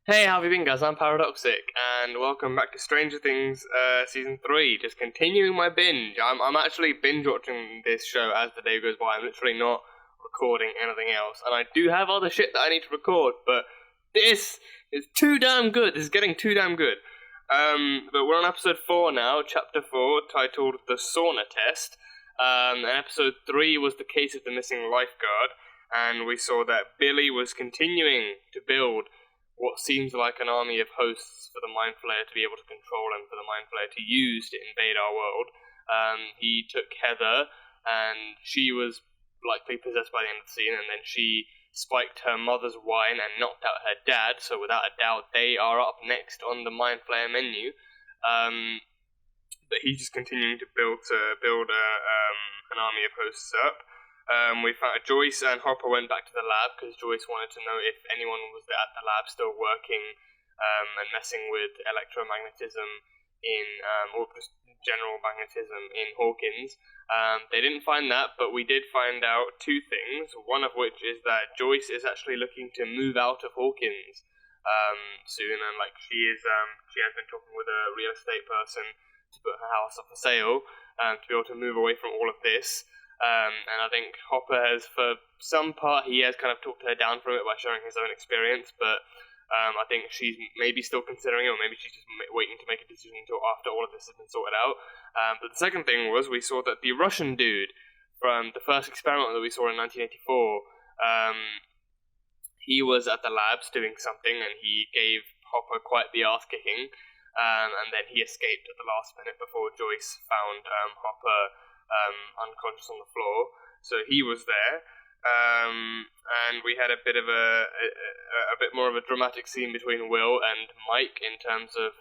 Hey, how have you been, guys? I'm Paradoxic, and welcome back to Stranger Things Season 3. Just continuing my binge. I'm actually binge-watching this show as the day goes by. I'm literally not recording anything else. And I do have other shit that I need to record, but this is too damn good. This is getting too damn good. But we're on episode 4 now, chapter 4, titled The Sauna Test. And episode 3 was the case of the missing lifeguard, and we saw that Billy was continuing to build what seems like an army of hosts for the Mind Flayer to be able to control and for the Mind Flayer to use to invade our world. He took Heather, and she was likely possessed by the end of the scene, and then she spiked her mother's wine and knocked out her dad, so without a doubt they are up next on the Mind Flayer menu. But he's just continuing to build an army of hosts up. We found Joyce and Hopper went back to the lab because Joyce wanted to know if anyone was at the lab still working and messing with electromagnetism or just general magnetism in Hawkins. They didn't find that, but we did find out two things. One of which is that Joyce is actually looking to move out of Hawkins soon, and she has been talking with a real estate person to put her house up for sale to be able to move away from all of this. And I think Hopper has, for some part, he has kind of talked her down from it by sharing his own experience, but I think she's maybe still considering it, or maybe she's just waiting to make a decision until after all of this has been sorted out. But the second thing was, we saw that the Russian dude from the first experiment that we saw in 1984, he was at the labs doing something, and he gave Hopper quite the arse-kicking, and then he escaped at the last minute before Joyce found Hopper unconscious on the floor. So he was there, and we had a bit more of a dramatic scene between Will and Mike in terms of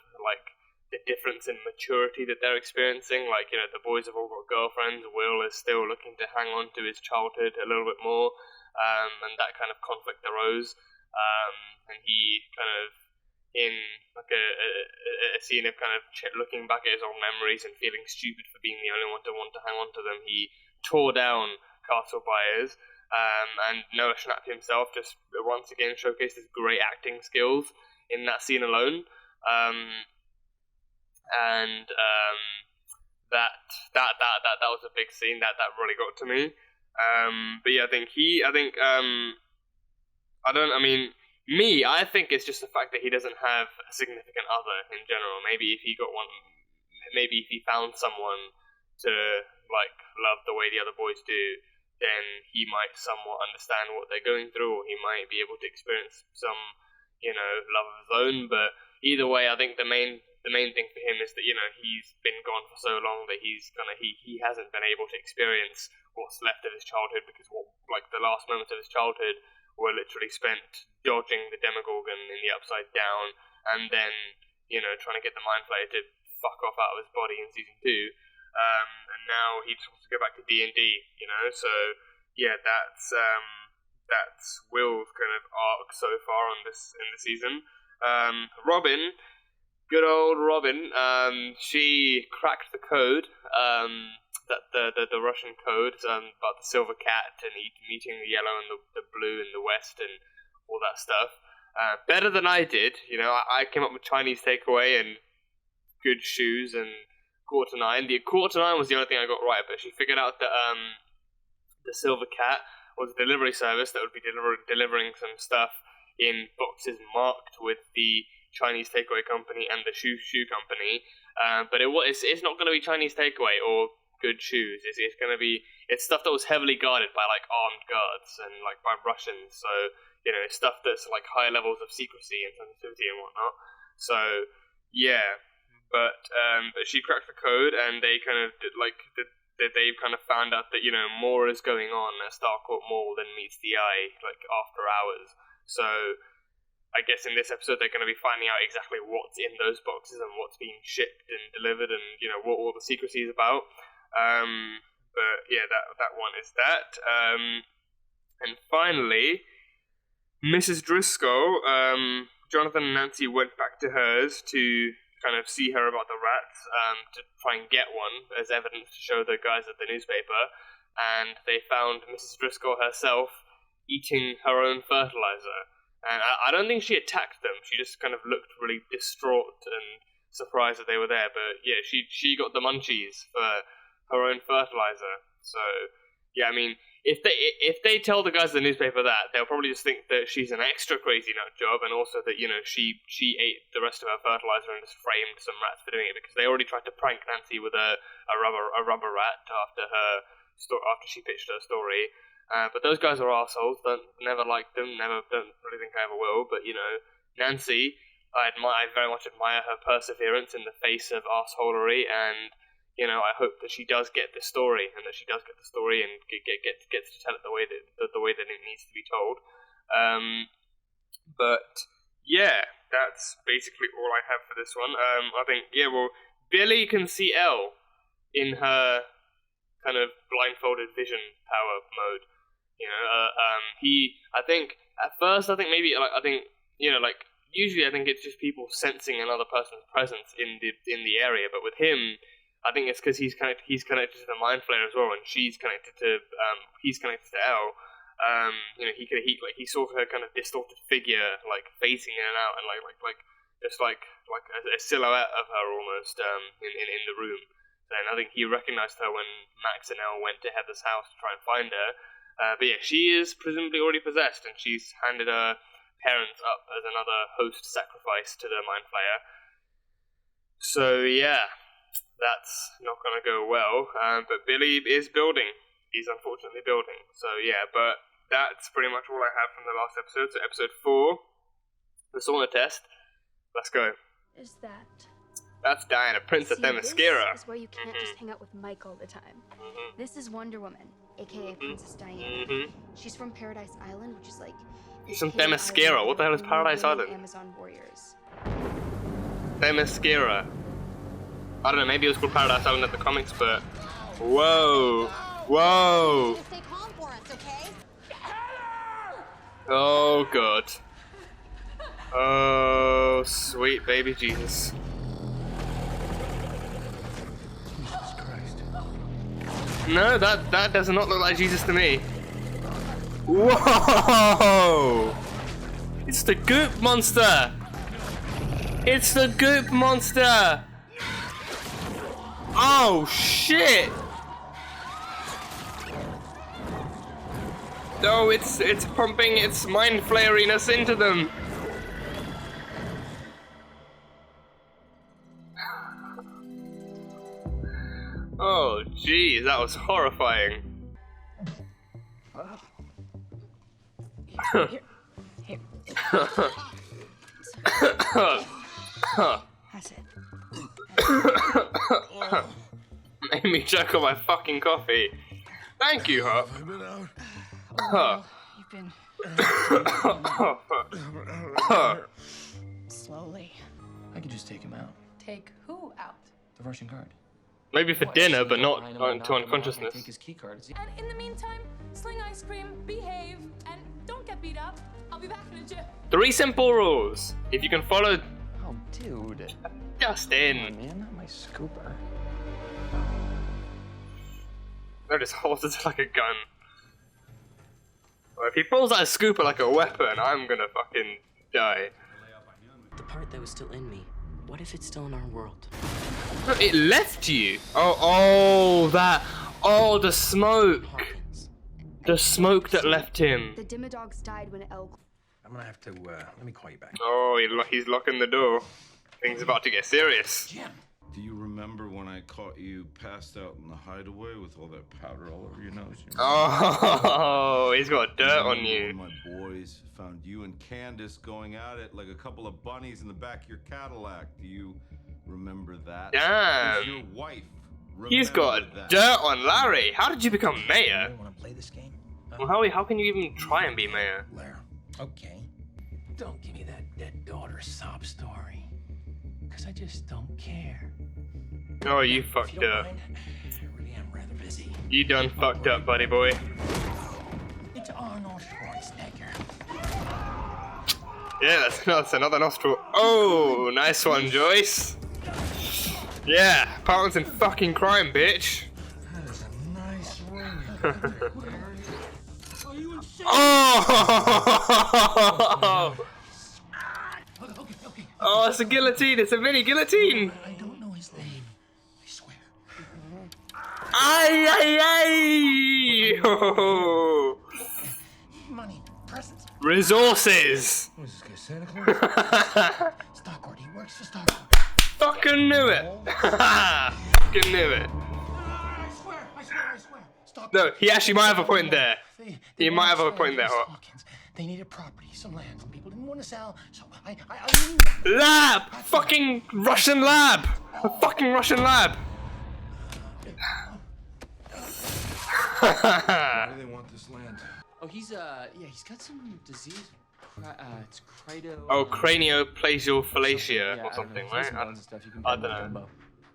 the difference in maturity that they're experiencing. The boys have all got girlfriends. Will is still looking to hang on to his childhood a little bit more, and that kind of conflict arose, and he kind of, in a scene of kind of looking back at his old memories and feeling stupid for being the only one to want to hang on to them, he tore down Castle Byers, and Noah Schnapp himself just once again showcased his great acting skills in that scene alone, and that was a big scene that really got to me. But yeah, I think it's just the fact that he doesn't have a significant other in general. Maybe if he got one, maybe if he found someone to love the way the other boys do, then he might somewhat understand what they're going through, or he might be able to experience some, love of his own. But either way, I think the main thing for him is that he's been gone for so long that he hasn't been able to experience what's left of his childhood, because the last moments of his childhood were literally spent dodging the Demogorgon in the Upside Down, and then, trying to get the Mind Flayer to fuck off out of his body in Season 2, and now he just wants to go back to D&D, so, yeah, that's Will's kind of arc so far in the season. Robin, good old Robin, she cracked the code, the Russian code about the silver cat and meeting the yellow and the blue in the west and all that stuff. Better than I did. I came up with Chinese takeaway and good shoes and quarter nine. The quarter nine was the only thing I got right, but she figured out that the silver cat was a delivery service that would be delivering some stuff in boxes marked with the Chinese takeaway company and the shoe company. But it's not going to be Chinese takeaway or good shoes. It's going to be, it's stuff that was heavily guarded by armed guards and by Russians, so it's stuff that's high levels of secrecy and sensitivity and whatnot. So yeah, but she cracked the code, and they kind of they kind of found out that more is going on at Starcourt Mall than meets the eye after hours. So I guess in this episode they're going to be finding out exactly what's in those boxes and what's being shipped and delivered, and what all the secrecy is about. But yeah, that one is that. And finally, Mrs. Driscoll, Jonathan and Nancy went back to hers to kind of see her about the rats, to try and get one as evidence to show the guys at the newspaper, and they found Mrs. Driscoll herself eating her own fertilizer. And I don't think she attacked them. She just kind of looked really distraught and surprised that they were there. But yeah, she got the munchies for her own fertilizer. So yeah, I mean, if they tell the guys at the newspaper that, they'll probably just think that she's an extra crazy nut job, and also that, you know, she ate the rest of her fertilizer and just framed some rats for doing it, because they already tried to prank Nancy with a rubber rat after she pitched her story. But those guys are arseholes. Never liked them. Don't really think I ever will. But, you know, Nancy, I very much admire her perseverance in the face of arseholery, and, you know, I hope that she does get the story, and that she does get the story and gets to tell it the way that it needs to be told. But yeah, that's basically all I have for this one. I think, yeah, well, Billy can see Elle in her kind of blindfolded vision power mode. You know, I think at first, maybe you know, like, usually I think it's just people sensing another person's presence in the area, but with him, I think it's because he's connected to the Mind Flayer as well, and he's connected to Elle. You know, he saw her kind of distorted figure, like, phasing in and out, and like just like a silhouette of her almost in the room. And I think he recognized her when Max and Elle went to Heather's house to try and find her. But yeah, she is presumably already possessed, and she's handed her parents up as another host sacrifice to the Mind Flayer. So yeah, that's not going to go well. But Billy is building. He's unfortunately building. So yeah, but that's pretty much all I have from the last episode. So episode 4, the sauna test. Let's go. Is that? That's Diana, Princess Themyscira. This is where you can't just hang out with Mike all the time. This is Wonder Woman, aka Princess Diana. She's from Paradise Island, which is like... She's from Themyscira. What the hell is Paradise Island? Amazon warriors. Themyscira. I don't know, maybe it was called Paradise Island in the comics, but... Whoa! Whoa! Stay calm for us, okay? Oh, God. Oh, sweet baby Jesus. Jesus Christ. No, that does not look like Jesus to me. Whoa! It's the Goop Monster! It's the Goop Monster! Oh, shit! No, it's pumping its mind flayeriness into them. Oh, geez, that was horrifying. Here. That's it. Made me choke on my fucking coffee. Thank you, Hop. I've been out. Well, you've been Oh, slowly. I could just take him out. Take who out? The Russian guard. maybe for dinner, but not Line him and to knock him out, unconsciousness. Take his key card. And in the meantime, sling ice cream, behave, and don't get beat up. I'll be back in a jiff. 3 simple rules. If you can follow Oh, dude. Justin. Come on, man, not my scooper. No, just holds it like a gun. Well, if he pulls out a scooper like a weapon, I'm gonna fucking die. The part that was still in me, what if it's still in our world? No, it left you. The smoke. Hawkins. The smoke that left him. The Dimodogs died when Elle... I'm gonna have to, let me call you back. Oh, he's locking the door. Things about to get serious. Jim! Do you remember when I caught you passed out in the hideaway with all that powder all over your nose? Oh, he's got dirt on you. When my boys found you and Candace going at it like a couple of bunnies in the back of your Cadillac. Do you remember that? Damn. Is your wife He's remember got that? dirt on Larry. How did you become mayor? You wanna play this game? Well, how can you even try and be mayor? Blair. Okay. Don't give me that dead daughter sob story. Cause I just don't care. Oh, you If fucked you don't up. mind, I really am rather busy. You done fucked up, buddy boy. It's Arnold Schwarzenegger. Yeah, that's another nostril. Oh, nice one, Joyce. Yeah, partners in fucking crime, bitch. That is a nice ring. Are you insane? Oh! Okay. Oh, it's a guillotine. It's a mini guillotine. I don't know his name. I swear. Ay, ay, ay! Oh. Money, presents. Resources. What is this guy, Santa Claus? Stockard, he works for Stockard. Fucking knew it. Fucking knew it. I swear. Stockard. No, he actually might have a point there. He might have a point there. What? They needed property, some land. Some people didn't want to sell, so I Lab! Fucking Russian lab! A fucking Russian lab! Why do they want this land? Oh, he's got some disease. It's crito. Oh, cranioplasiophilacia Yeah, or something, right? I I don't know.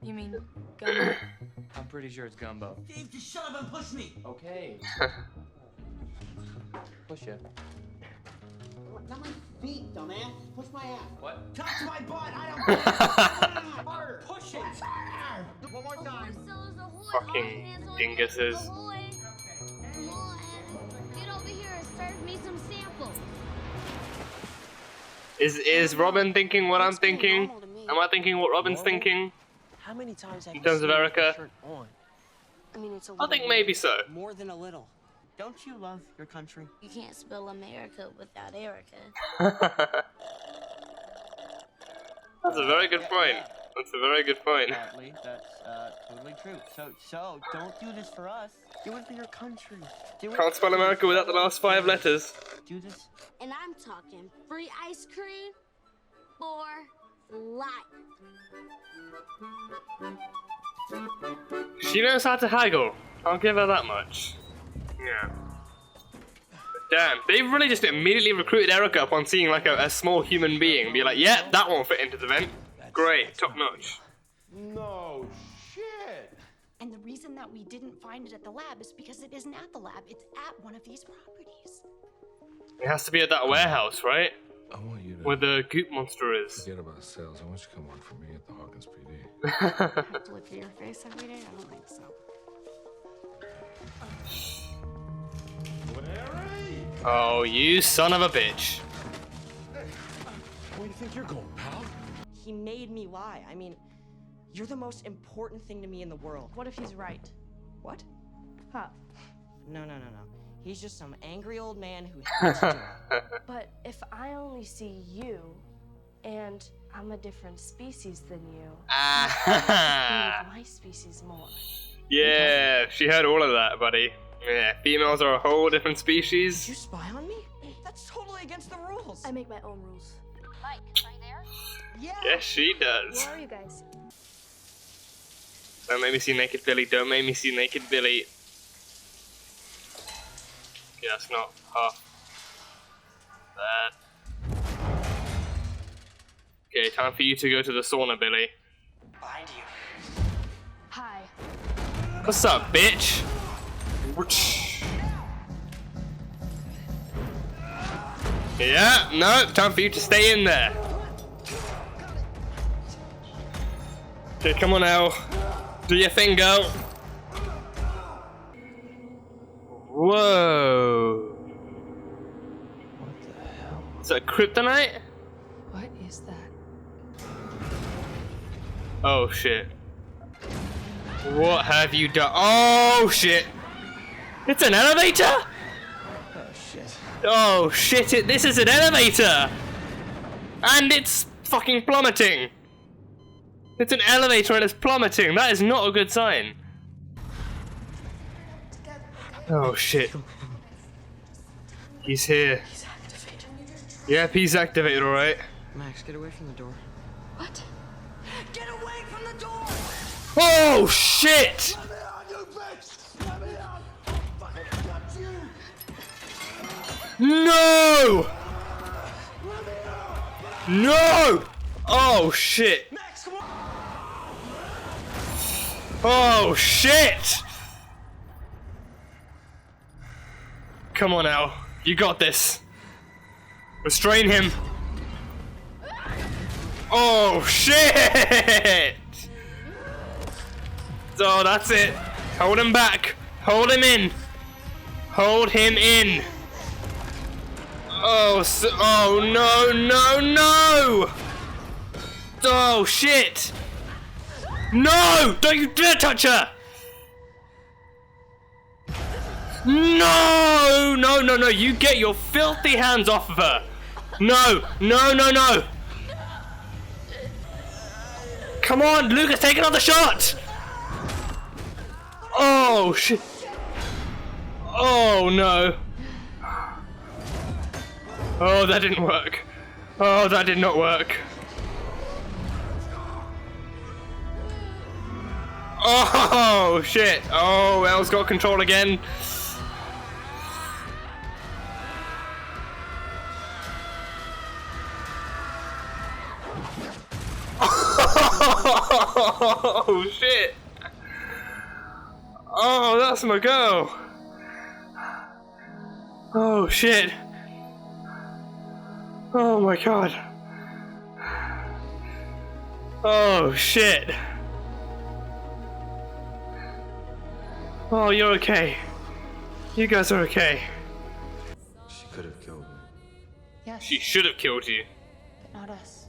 You mean gumbo? I'm pretty sure it's gumbo. Dave, just shut up and push me. Okay. Push it. Not my feet, dumbass. Push my ass. What? Touch my butt. I don't harder. Push it. One more time. Fucking dinguses. Come on, get over here and serve me some samples. Is Robin thinking what I'm thinking? Am I thinking what Robin's thinking? How many times have In terms of Erica? shirt on? I mean, it's a I think maybe so. More than a little. Don't you love your country? You can't spell America without Erica. That's a very good point. That's a very good point. Sadly, that's totally true. So don't do this for us. Do it for your country. Do it. Can't spell America without the last 5 letters. Do this. And I'm talking free ice cream for life. She knows how to haggle. I'll give her that much. Yeah. Damn, they really just immediately recruited Erica upon seeing like a small human being. Be like, yeah, that won't fit into the vent. Great, top notch. No shit. And the reason that we didn't find it at the lab is because it isn't at the lab, it's at one of these properties. It has to be at that warehouse, right? I want you to Where the goop monster is. forget about sales. I want you to come work for me at the Hawkins PD. I have to look at your face every day? I don't think so. Oh, you son of a bitch. Where do you think you're going, pal? He made me lie. I mean, you're the most important thing to me in the world. What if he's right? What? Huh. No. He's just some angry old man who hates joy. But if I only see you, and I'm a different species than you, I with my species more. Yeah, she heard all of that, buddy. Yeah, females are a whole different Did species. you spy on me? That's totally against the rules. I make my own rules. Mike, are you there? Yeah. Yes, she does. Where are you guys? Don't make me see naked Billy. Don't make me see naked Billy. Yeah, that's not half bad. Okay, time for you to go to the sauna, Billy. Behind you. Hi. What's up, bitch? Yeah, no, time for you to stay in there. Okay, come on now. Do your thing, girl. Whoa. What the hell? Is that kryptonite? What is that? Oh shit. What have you done? Oh shit. It's an elevator? Oh, shit. Oh shit, this is an elevator! And it's fucking plummeting! It's an elevator and it's plummeting. That is not a good sign. Oh shit. He's here. He's activated. Yep, he's activated, alright. Max, get away from the door. What? Get away from the door! Oh shit! No! No! Oh shit! Max, come on! Oh shit! Come on, Al. You got this. Restrain him. Oh shit! Oh, that's it. Hold him back. Hold him in. Hold him in. Oh, oh no, no, no! Oh shit! No! Don't you dare touch her! No! No, no, no! You get your filthy hands off of her! No! No, no, no! Come on, Lucas, take another shot! Oh shit! Oh no! Oh, that didn't work. Oh, that did not work. Oh shit! Oh, Elle's got control again. Oh shit! Oh, that's my girl. Oh shit! Oh my god! Oh shit! Oh, you're okay. You guys are okay. She could have killed me. Yes, She should have killed you. but not us.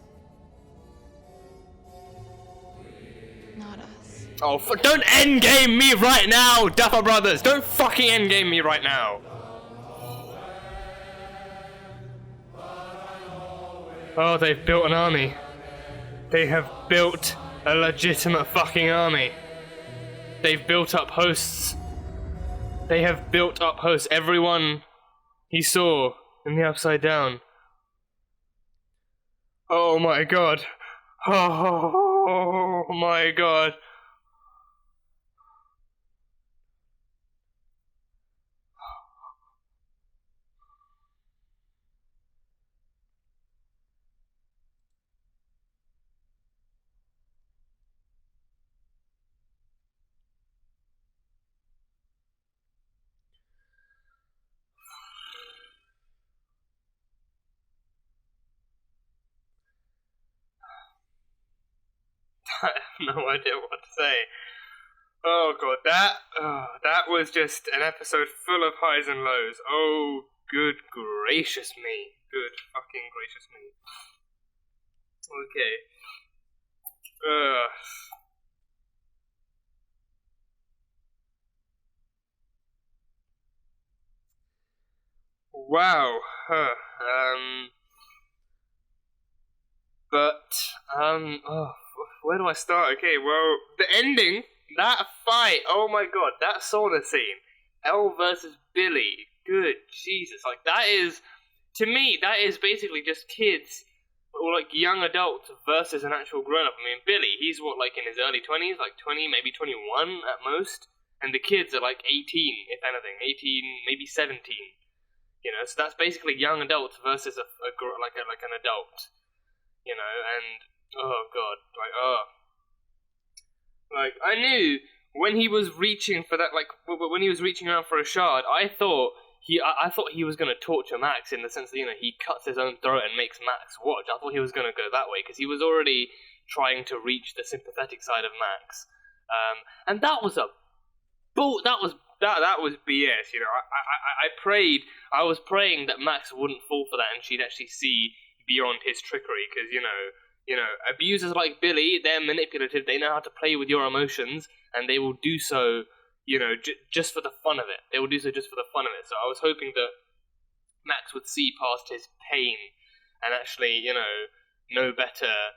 Not us. Oh, don't endgame me right now, Dapper Brothers! Don't fucking endgame me right now! Oh, they've built an army. They have built a legitimate fucking army. They've built up hosts. They have built up hosts. Everyone he saw in the Upside Down. Oh my god. Oh my god. I have no idea what to say. Oh god, that was just an episode full of highs and lows. Oh, good gracious me. Good fucking gracious me. Okay. Wow. Oh, where do I start? Okay, well, the ending, that fight, oh my god, that sauna scene, Elle versus Billy, good Jesus, like, that is, to me, that is basically just kids, or like young adults versus an actual grown-up. I mean, Billy, he's what, like in his early 20s, like 20, maybe 21 at most, and the kids are like 18, if anything, 18, maybe 17, you know, so that's basically young adults versus like an adult. You know, and oh god, like I knew when he was reaching for that, like when he was reaching around for a shard, I thought he was gonna torture Max in the sense that, you know, he cuts his own throat and makes Max watch. I thought he was gonna go that way because he was already trying to reach the sympathetic side of Max, and that was that was BS. You know, I was praying that Max wouldn't fall for that and she'd actually see beyond his trickery, because you know abusers like Billy, they're manipulative, they know how to play with your emotions, and they will do so, you know, just for the fun of it. They will do so just for the fun of it. So I was hoping that Max would see past his pain and actually, you know better,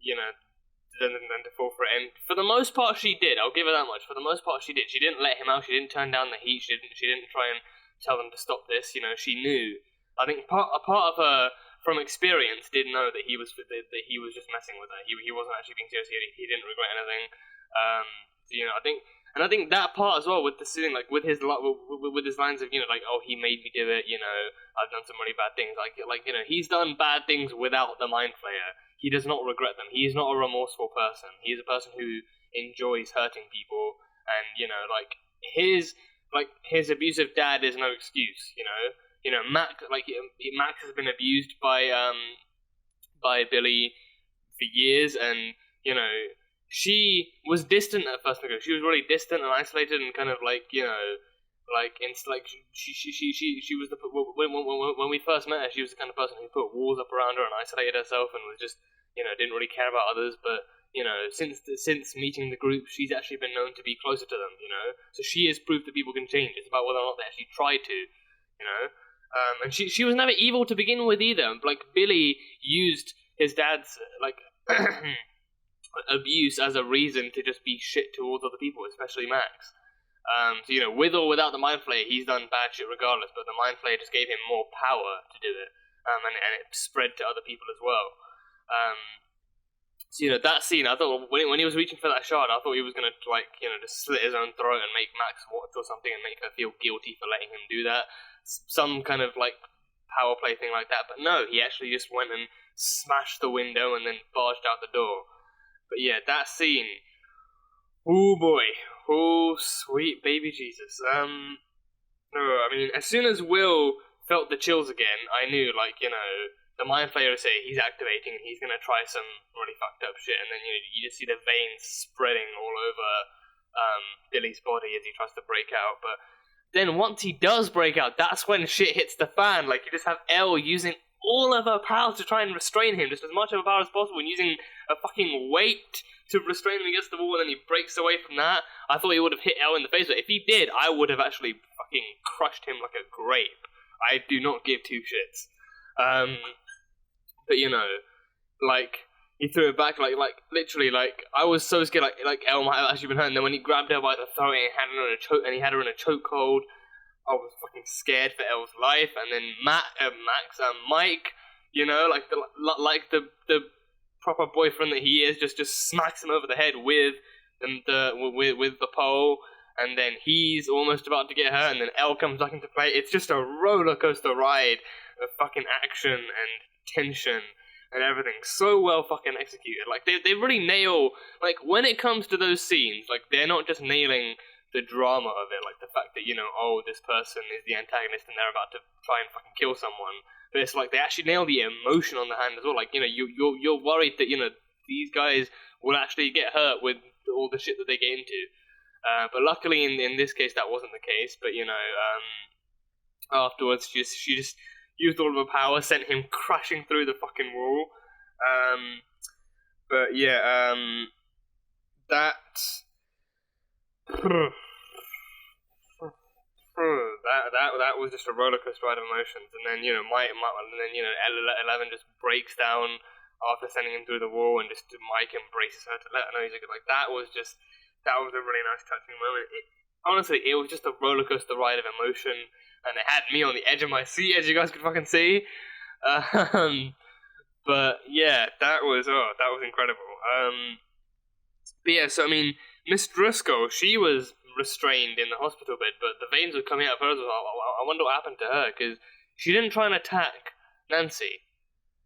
you know, than to fall for it. And for the most part she did, I'll give her that much. For the most part she did. She didn't let him out, she didn't turn down the heat, she didn't try and tell them to stop this, you know, she knew. I think a part of her, from experience, did know that he was just messing with her. He wasn't actually being serious. He didn't regret anything. So, you know, I think that part as well with the scene, like with his lines of, you know, like, oh, he made me do it. You know, I've done some really bad things. Like you know, he's done bad things without the mind flayer. He does not regret them. He is not a remorseful person. He is a person who enjoys hurting people, and you know, like his abusive dad is no excuse. You know, Max has been abused by Billy for years, and you know, she was distant at first. She was really distant and isolated, and kind of like, you know, Like, she was the when we first met her, she was the kind of person who put walls up around her and isolated herself and was just, didn't really care about others. But since meeting the group, she's actually been known to be closer to them. So she has proved that people can change. It's about whether or not they actually try to. And she was never evil to begin with either. Like, Billy used his dad's abuse as a reason to just be shit towards other people, especially Max. So, with or without the Mind Flayer, he's done bad shit regardless, but the Mind Flayer just gave him more power to do it, and it spread to other people as well. So, that scene, I thought, when he was reaching for that shard, I thought he was going to, just slit his own throat and make Max watch or something and make her feel guilty for letting him do that. Some kind of, power play thing like that, but no, he actually just went and smashed the window and then barged out the door. But yeah, that scene, oh boy, oh sweet baby Jesus. As soon as Will felt the chills again, I knew, the Mind Flayer would say he's activating and he's gonna try some really fucked up shit, and then you just see the veins spreading all over Billy's body as he tries to break out. But then once he does break out, that's when shit hits the fan. You just have Elle using all of her power to try and restrain him, just as much of her power as possible, and using a fucking weight to restrain him against the wall, and then he breaks away from that. I thought he would have hit Elle in the face, but if he did, I would have actually fucking crushed him like a grape. I do not give two shits. But he threw it back, literally, I was so scared, Elle might have actually been hurt, and then when he grabbed her by the throat and he had her in a chokehold, I was fucking scared for Elle's life. And then Mike, the proper boyfriend that he is, just smacks him over the head with the pole, and then he's almost about to get hurt, and then Elle comes back into play. It's just a roller coaster ride of fucking action and tension and everything. So well fucking executed. They really nail, when it comes to those scenes, they're not just nailing the drama of it, the fact that, this person is the antagonist and they're about to try and fucking kill someone. But it's they actually nail the emotion on the hand as well. You're worried that, these guys will actually get hurt with all the shit that they get into. But luckily in this case that wasn't the case. But, afterwards she just used all of her power, sent him crashing through the fucking wall. But yeah, that was just a rollercoaster ride of emotions. And then Eleven just breaks down after sending him through the wall, and just Mike embraces her to let her know he's good. That was a really nice touching moment. Honestly, it was just a rollercoaster ride of emotion, and it had me on the edge of my seat, as you guys could fucking see. But yeah, that was incredible. But yeah, so Miss Driscoll, she was restrained in the hospital bed, but the veins were coming out of her as well. I wonder what happened to her, because she didn't try and attack Nancy.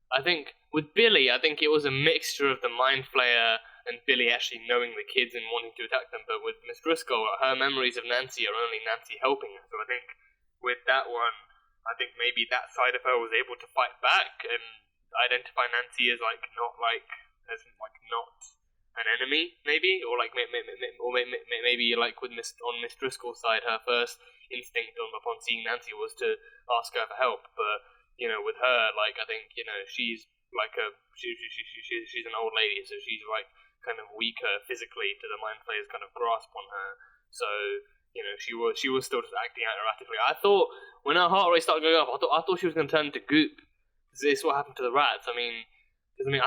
I think with Billy, it was a mixture of the Mind Flayer and Billy actually knowing the kids and wanting to attack them. But with Miss Driscoll, her memories of Nancy are only Nancy helping her. So I think with that one, maybe that side of her was able to fight back and identify Nancy as not an enemy, maybe, or maybe with on Miss Driscoll's side, her first instinct upon seeing Nancy was to ask her for help. But with her, she's she's an old lady, so she's kind of weaker physically to the Mind Flayer's kind of grasp on her. So she was still just acting out erratically. I thought when her heart rate started going up, I thought she was going to turn into goop. This is what happened to the rats. I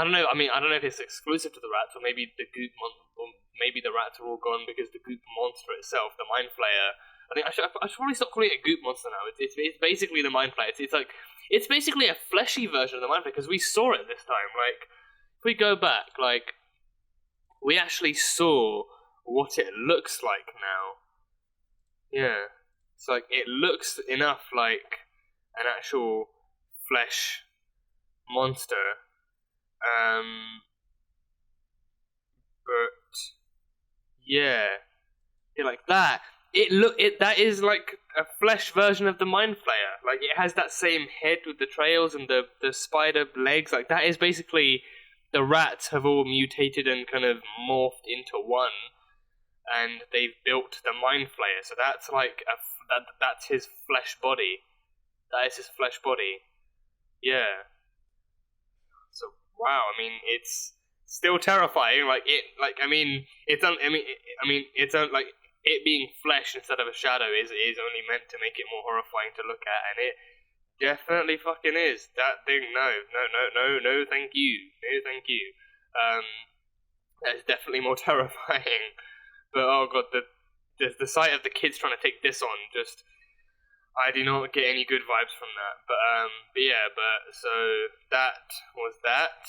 don't know. I don't know if it's exclusive to the rats, or maybe the goop or maybe the rats are all gone because the goop monster itself, the Mind Flayer. I think I should probably stop calling it a goop monster now. It's basically the Mind Flayer. It's basically a fleshy version of the Mind Flayer, because we saw it this time. If we go back, we actually saw what it looks like now. Yeah, it's it looks enough like an actual flesh monster. But yeah, that. That is a flesh version of the Mind Flayer. It has that same head with the trails and the spider legs. That is basically, the rats have all mutated and kind of morphed into one. and they've built the Mind Flayer. So that's like that's his flesh body. That is his flesh body. Yeah. So wow, I mean, it's still terrifying. Like it, like I mean, it's like it being flesh instead of a shadow is only meant to make it more horrifying to look at, and it definitely fucking is. That thing, no, thank you, no, thank you. That's definitely more terrifying. But oh god, the sight of the kids trying to take this on, just I do not get any good vibes from that. But yeah, so that was that.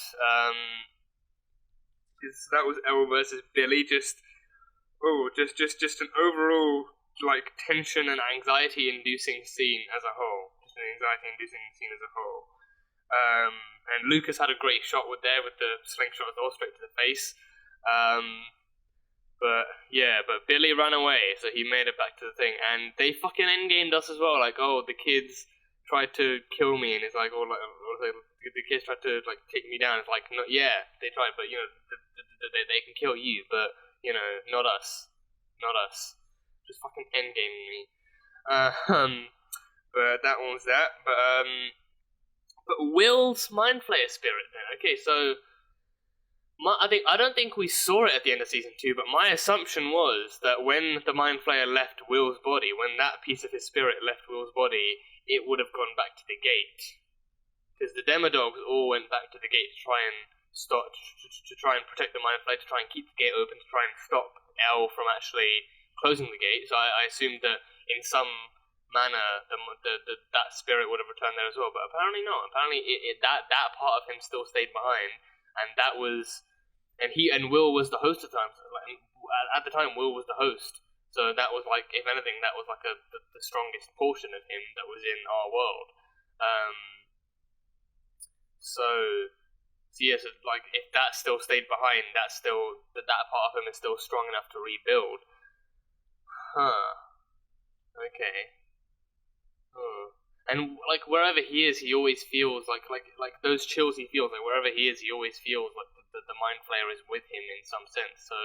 That was Elle versus Billy. Just an overall like tension and anxiety-inducing scene as a whole. Just an anxiety-inducing scene as a whole. And Lucas had a great shot with the slingshot as well, straight to the face. But Billy ran away, so he made it back to the thing, and they fucking endgamed us as well. Like, oh, the kids tried to kill me, and it's like, oh, like, the kids tried to like take me down. It's like, no, yeah, they tried, but you know, they can kill you, but you know, not us, just fucking endgaming me. But that one was that. But Will's Mind Flayer spirit then. Okay, so. I don't think we saw it at the end of season 2, but my assumption was that when the Mind Flayer left Will's body, when that piece of his spirit left Will's body, it would have gone back to the gate. Because the Demodogs all went back to the gate to try and stop, to try and protect the Mind Flayer, to try and keep the gate open, to try and stop Elle from actually closing the gate. So I assumed that in some manner that spirit would have returned there as well, but apparently not. Apparently that part of him still stayed behind, and that was. And Will was the host at the time. So like, at the time, Will was the host. So that was like, if anything, that was like the strongest portion of him that was in our world. So yeah, so like if that still stayed behind, that part of him is still strong enough to rebuild. Okay. And like wherever he is, he always feels like those chills he feels. Like wherever he is, he always feels like the Mind Flayer is with him in some sense. So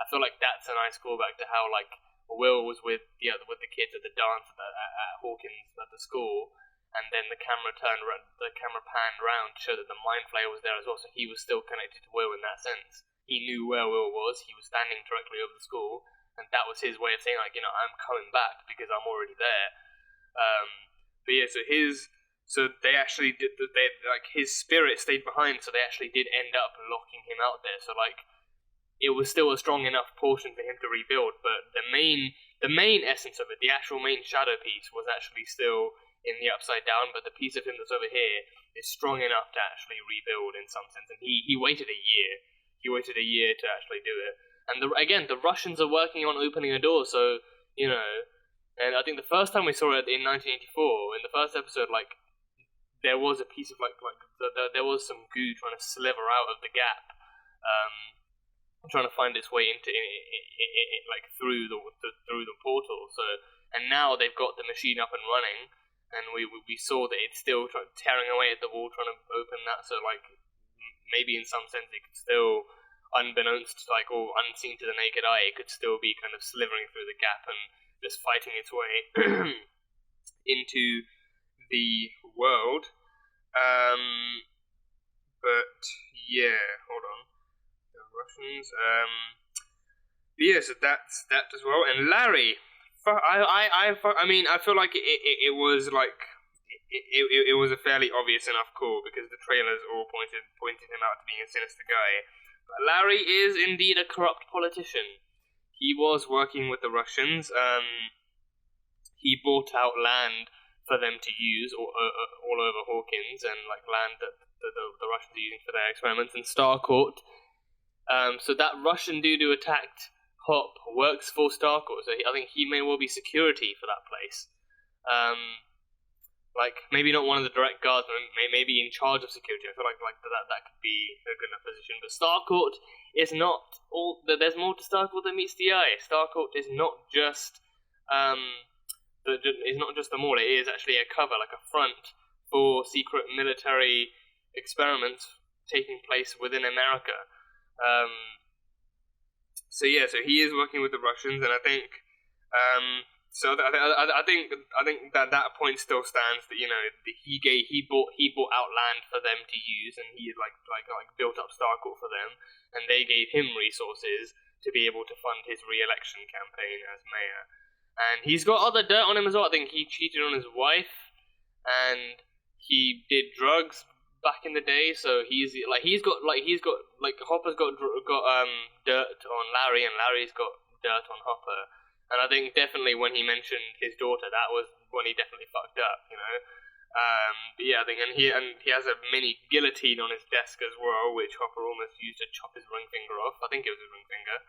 I feel like that's a nice callback to how like Will was with the kids at the dance at Hawkins at the school, and then the camera panned around to show that the Mind Flayer was there as well. So he was still connected to Will in that sense. He knew where Will was. He was standing directly over the school, and that was his way of saying like, you know, I'm coming back because I'm already there. But yeah, so they actually did. His spirit stayed behind, so they actually did end up locking him out there. So like, it was still a strong enough portion for him to rebuild. But the main essence of it, the actual main shadow piece, was actually still in the Upside Down. But the piece of him that's over here is strong enough to actually rebuild in some sense. And he waited a year. He waited a year to actually do it. And the Russians are working on opening a door. So you know. And I think the first time we saw it in 1984, in the first episode, like, there was a piece of, there was some goo trying to sliver out of the gap, trying to find its way into, through the portal. So, and now they've got the machine up and running, and we saw that it's still tearing away at the wall, trying to open that, so, like, maybe in some sense it could still, unbeknownst, or unseen to the naked eye, it could still be kind of slivering through the gap and just fighting its way into the world. But yeah, hold on. The Russians. But yeah, so that's that as well. And Larry, I mean, I feel like it was like it was a fairly obvious enough call because the trailers all pointed him out to being a sinister guy. But Larry is indeed a corrupt politician. He was working with the Russians. He bought out land for them to use all over Hawkins, and like land that the Russians are using for their experiments. And Starcourt. So that Russian dude who attacked Hop works for Starcourt. So I think he may well be security for that place. Like maybe not one of the direct guards, maybe in charge of security. I feel like that could be a good enough position. But Starcourt is not all. There's more to Starcourt than meets the eye. Starcourt is not just is not just a mall. It is actually a cover, like a front for secret military experiments taking place within America. So he is working with the Russians, and I think, I think that point still stands. That he bought out land for them to use, and he like built up Starcourt for them, and they gave him resources to be able to fund his re-election campaign as mayor. And he's got other dirt on him as well. I think he cheated on his wife, and he did drugs back in the day. So he's got Hopper's got dirt on Larry, and Larry's got dirt on Hopper. And I think definitely when he mentioned his daughter, that was when he definitely fucked up, But yeah, I think and he has a mini guillotine on his desk as well, which Hopper almost used to chop his ring finger off. I think it was his ring finger.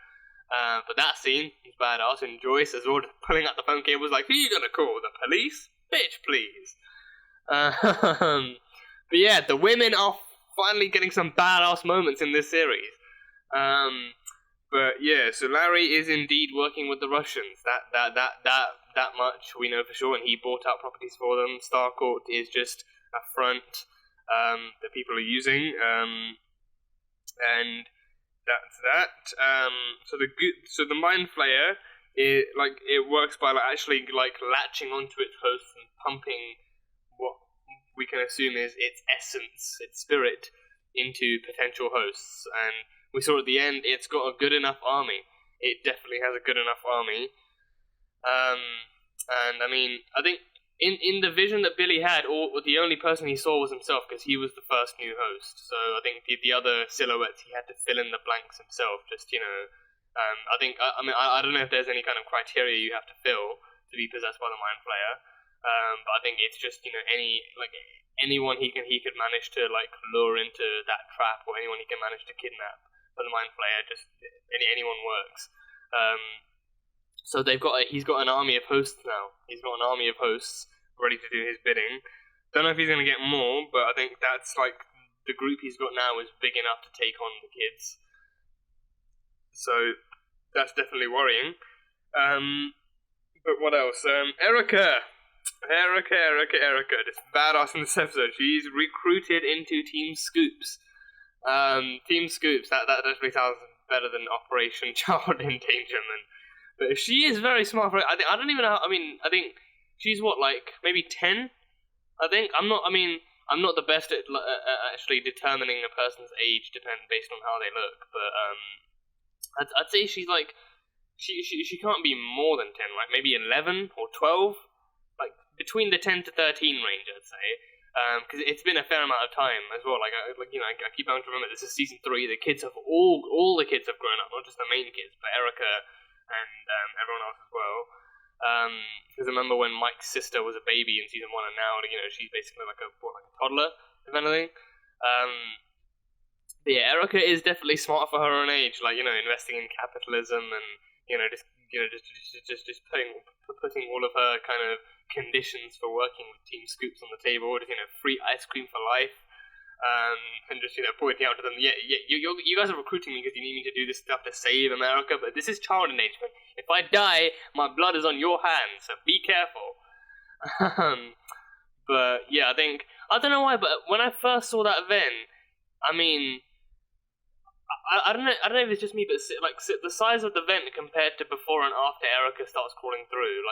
But that scene was badass, and Joyce as well, just pulling out the phone cable, was like, "Who you gonna call? The police? Bitch, please." But yeah, the women are finally getting some badass moments in this series. But yeah, so Larry is indeed working with the Russians. That much we know for sure, and he bought out properties for them. Starcourt is just a front that people are using, and that's that. So the Mind Flayer, it works by actually latching onto its host and pumping what we can assume is its essence, its spirit, into potential hosts. And we saw at the end, it's got a good enough army. It definitely has a good enough army. And I mean, I think in the vision that Billy had, the only person he saw was himself, because he was the first new host. So I think the other silhouettes, he had to fill in the blanks himself. I don't know if there's any kind of criteria you have to fill to be possessed by the Mind Flayer. But I think it's just anyone he could manage to lure into that trap, or anyone he can manage to kidnap for the Mind Flayer. Just anyone works. So he's got an army of hosts now. He's got an army of hosts ready to do his bidding. Don't know if he's going to get more, but I think that's the group he's got now is big enough to take on the kids. So that's definitely worrying. But what else? Erica, this badass in this episode. She's recruited into Team Scoops. Team Scoops. That definitely sounds better than Operation Child Endangerment. But she is very smart for it. I don't even know. I think she's maybe 10. I think I'm not the best at actually determining a person's age based on how they look. But I'd say she's she can't be more than 10. Maybe 11 or 12. Between the 10 to 13 range, I'd say. Because it's been a fair amount of time as well. I keep having to remember this is season 3. The kids have all the kids have grown up, not just the main kids, but Erica and everyone else as well. Because I remember when Mike's sister was a baby in season 1, and now she's basically like a toddler, if anything. But yeah, Erica is definitely smart for her own age. Investing in capitalism and just putting all of her kind of conditions for working with Team Scoops on the table. Free ice cream for life. And just pointing out to them, you guys are recruiting me because you need me to do this stuff to save America, but this is child endangerment. If I die, my blood is on your hands, so be careful. But yeah, I don't know why, but when I first saw that event, I don't know if it's just me, but the size of the vent compared to before and after Erica starts crawling through,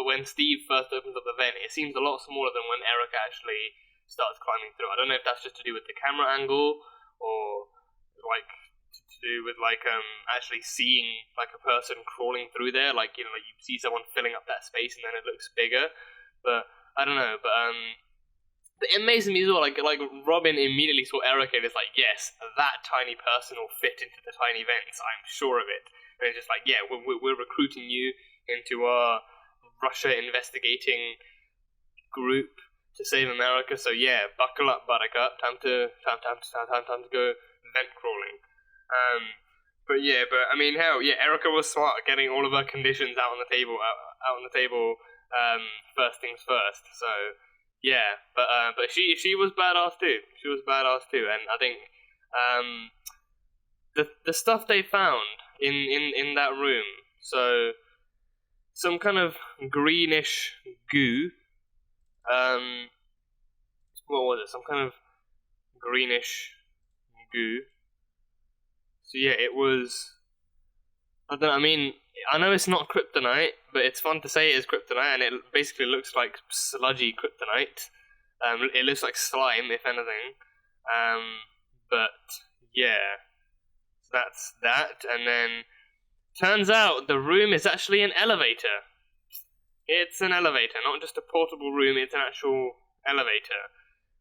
when Steve first opens up the vent, it seems a lot smaller than when Erica actually starts climbing through. I don't know if that's just to do with the camera angle, or to do with actually seeing a person crawling through there, you see someone filling up that space and then it looks bigger. But I don't know. But it amazes me as well. Robin immediately saw Erica and is like, yes, that tiny person will fit into the tiny vents. I'm sure of it. And it's just we're recruiting you into our Russia investigating group to save America. So yeah, buckle up, Buttercup. Time to go vent crawling. But hell, yeah, Erica was smart at getting all of her conditions out on the table. First things first. So yeah, but she was badass too. And I think the stuff they found in that room. So some kind of greenish goo. What was it? Some kind of greenish goo. So yeah, it was I mean, I know it's not kryptonite, but it's fun to say it is kryptonite, and it basically looks like sludgy kryptonite. It looks like slime, if anything. But yeah, that's that. And then turns out the room is actually an elevator. It's an elevator, not just a portable room. It's an actual elevator.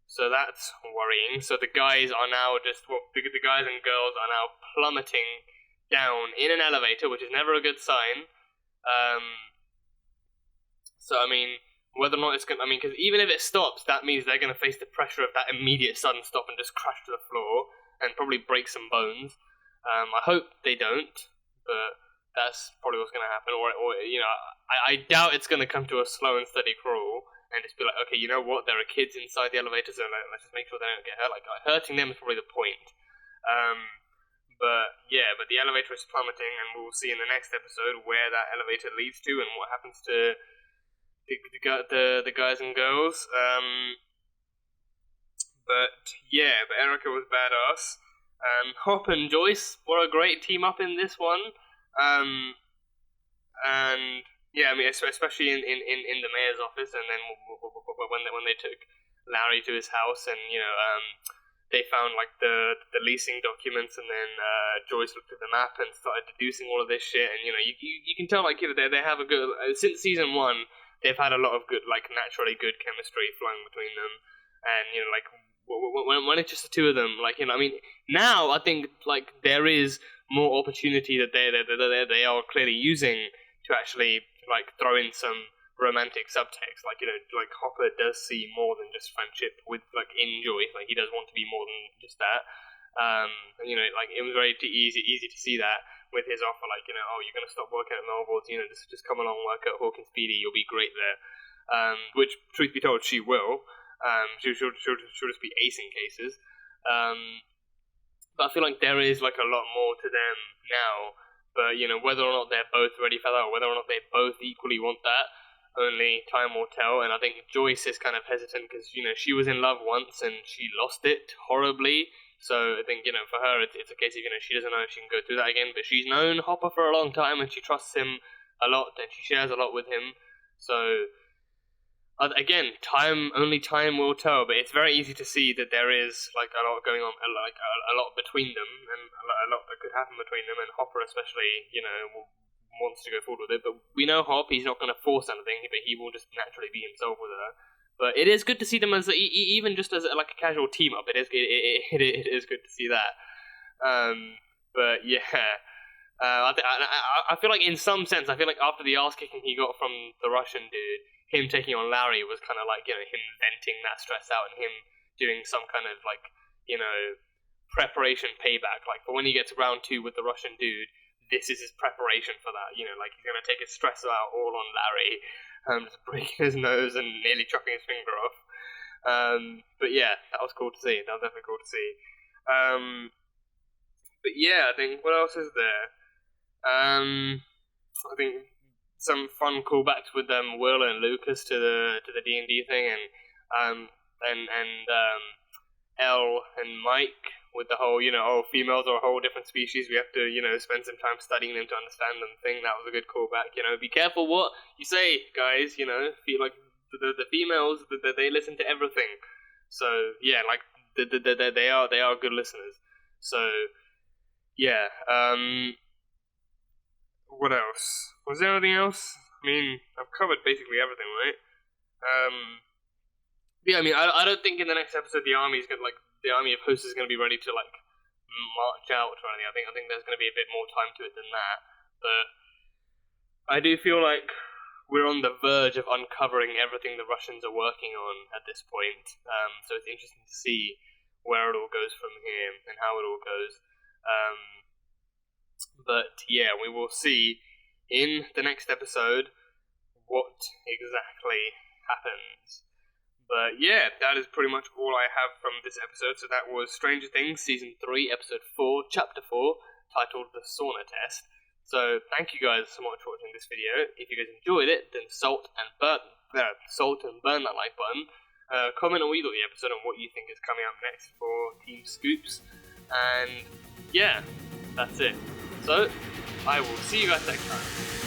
So that's worrying. So the guys are now the guys and girls are now plummeting down in an elevator, which is never a good sign. So I mean, whether or not it's gonna, because even if it stops, that means they're gonna face the pressure of that immediate sudden stop and just crash to the floor and probably break some bones. I hope they don't, but that's probably what's gonna happen. Or I doubt it's gonna come to a slow and steady crawl and just be like, okay, you know what? There are kids inside the elevator, so let's just make sure they don't get hurt. Like hurting them is probably the point. But the elevator is plummeting, and we'll see in the next episode where that elevator leads to and what happens to the guys and girls. But Erica was badass. Hop and Joyce were a great team up in this one. And yeah, I mean, especially in the mayor's office, and then when they took Larry to his house, and they found like the leasing documents, and then Joyce looked at the map and started deducing all of this shit, and you can tell like they have a good since season 1 they've had a lot of good, like naturally good chemistry flowing between them, and like when it's just the two of them, like I mean now I think like there is more opportunity that they are clearly using to actually like throw in some romantic subtext, like like Hopper does see more than just friendship with like in Joyce, like he does want to be more than just that. Like it was very easy to see that with his offer, like oh, you're gonna stop working at Melbourne's, just come along, work at Hawkins PD, you'll be great there. Which truth be told, she will. She'll just be acing cases. But I feel like there is like a lot more to them now. But whether or not they're both ready for that, or whether or not they both equally want that, only time will tell. And I think Joyce is kind of hesitant because she was in love once and she lost it horribly. So I think for her it's a case of she doesn't know if she can go through that again. But she's known Hopper for a long time and she trusts him a lot and she shares a lot with him. So again, only time will tell. But it's very easy to see that there is like a lot going on, like a lot between them, and a lot that could happen between them. And Hopper especially, wants to go forward with it, but we know Hop, he's not going to force anything, but he will just naturally be himself with her. But it is good to see them as even just as like a casual team up. It is good to see that. But yeah, I feel like in some sense, I feel like after the ass kicking he got from the Russian dude, him taking on Larry was kind of like him venting that stress out and him doing some kind of like preparation payback. Like for when he gets round 2 with the Russian dude, this is his preparation for that, like he's going to take his stress out all on Larry, just breaking his nose and nearly chopping his finger off. But yeah, that was cool to see. That was definitely cool to see. But yeah, I think, what else is there? I think some fun callbacks with Will and Lucas to the D&D thing, and Elle and Mike, with the whole, females are a whole different species, we have to, spend some time studying them to understand them thing. That was a good callback. Be careful what you say, guys, feel like the females, they listen to everything. So, yeah, like, they are good listeners. So, yeah, what else? Was there anything else? I mean, I've covered basically everything, right? Yeah, I mean, I don't think in the next episode the army of hosts is going to be ready to like march out or anything. I think there's going to be a bit more time to it than that. But I do feel like we're on the verge of uncovering everything the Russians are working on at this point. So it's interesting to see where it all goes from here and how it all goes. But yeah, we will see in the next episode what exactly happens. But yeah, that is pretty much all I have from this episode. So that was Stranger Things Season 3, Episode 4, Chapter 4, titled The Sauna Test. So thank you guys so much for watching this video. If you guys enjoyed it, then salt and burn that like button. Comment on what you thought of the episode and what you think is coming up next for Team Scoops. And yeah, that's it. So, I will see you guys next time.